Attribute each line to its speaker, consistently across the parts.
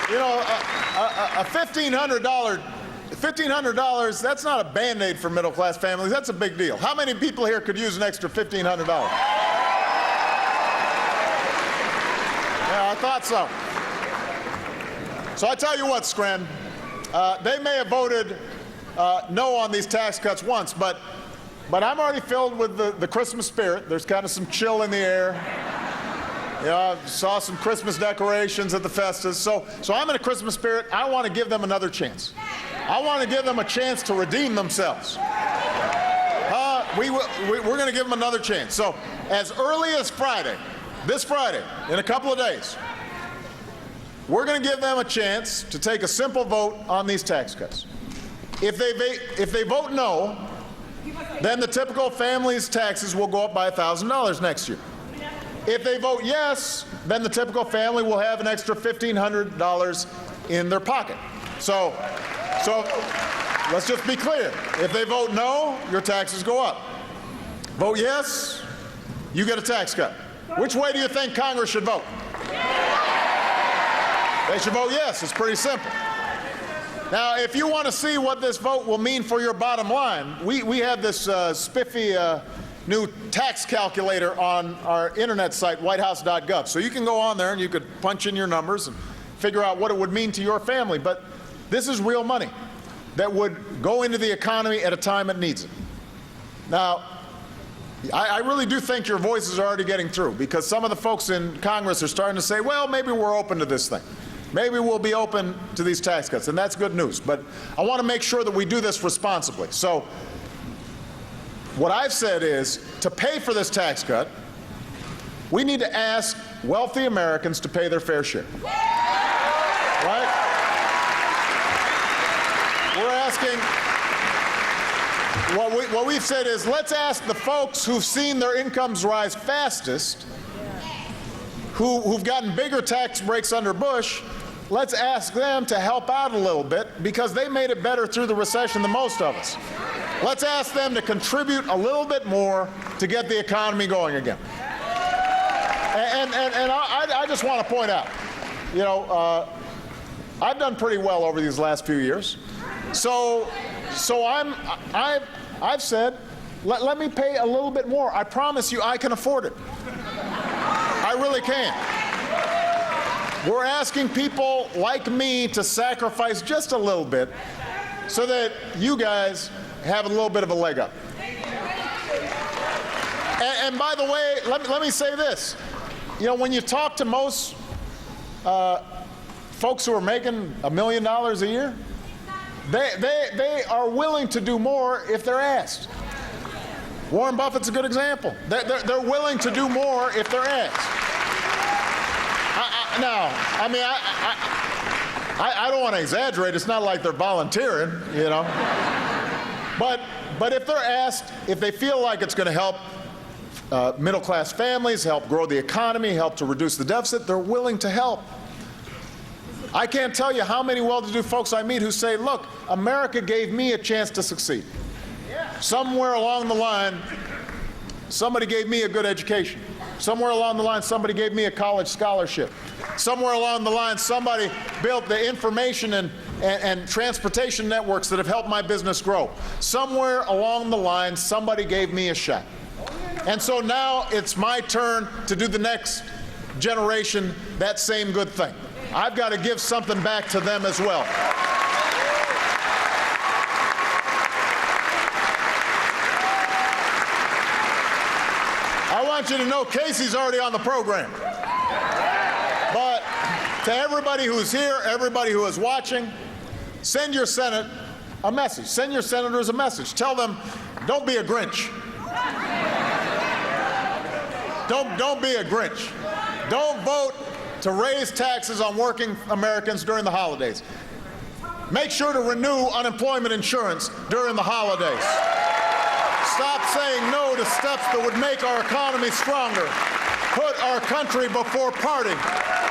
Speaker 1: You know, a $1,500, that's not a Band-Aid for middle-class families. That's a big deal. How many people here could use an extra $1,500? Yeah, I thought so. So I tell you what, Scranton, they may have voted no on these tax cuts once, but I'm already filled with the Christmas spirit. There's kind of some chill in the air. You know, I saw some Christmas decorations at the Festas. So I'm in a Christmas spirit. I want to give them another chance. I want to give them a chance to redeem themselves. We're going to give them another chance. So as early as Friday, this Friday, in a couple of days, we're going to give them a chance to take a simple vote on these tax cuts. If they vote no, then the typical family's taxes will go up by $1,000 next year. If they vote yes, then the typical family will have an extra $1,500 in their pocket. So let's just be clear. If they vote no, your taxes go up. Vote yes, you get a tax cut. Which way do you think Congress should vote? They should vote yes. It's pretty simple. Now, if you want to see what this vote will mean for your bottom line, we have this spiffy new tax calculator on our internet site, whitehouse.gov. So you can go on there and you could punch in your numbers and figure out what it would mean to your family. But this is real money that would go into the economy at a time it needs it. Now, I really do think your voices are already getting through, because some of the folks in Congress are starting to say, well, maybe we're open to this thing. Maybe we'll be open to these tax cuts, and that's good news. But I want to make sure that we do this responsibly. So what I've said is, to pay for this tax cut, we need to ask wealthy Americans to pay their fair share. Right? We're asking, what we've said is, let's ask the folks who've seen their incomes rise fastest, who've gotten bigger tax breaks under Bush, let's ask them to help out a little bit, because they made it better through the recession than most of us. Let's ask them to contribute a little bit more to get the economy going again. And I just want to point out, you know, I've done pretty well over these last few years. So I've said, let me pay a little bit more. I promise you I can afford it. I really can. We're asking people like me to sacrifice just a little bit so that you guys have a little bit of a leg up. And by the way, let me say this. You know, when you talk to most folks who are making $1 million a year, they are willing to do more if they're asked. Warren Buffett's a good example. They're willing to do more if they're asked. Now, I mean, I don't want to exaggerate. It's not like they're volunteering, you know. But if they're asked, if they feel like it's going to help middle-class families, help grow the economy, help to reduce the deficit, they're willing to help. I can't tell you how many well-to-do folks I meet who say, look, America gave me a chance to succeed. Somewhere along the line, somebody gave me a good education. Somewhere along the line, somebody gave me a college scholarship. Somewhere along the line, somebody built the information and transportation networks that have helped my business grow. Somewhere along the line, somebody gave me a shot. And so now it's my turn to do the next generation that same good thing. I've got to give something back to them as well. I want you to know Casey's already on the program. But to everybody who's here, everybody who is watching, send your Senate a message. Send your senators a message. Tell them, don't be a Grinch. Don't be a Grinch. Don't vote to raise taxes on working Americans during the holidays. Make sure to renew unemployment insurance during the holidays. Stop saying no to steps that would make our economy stronger. Put our country before parting.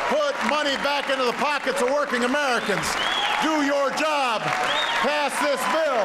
Speaker 1: Put money back into the pockets of working Americans. Do your job. Pass this bill.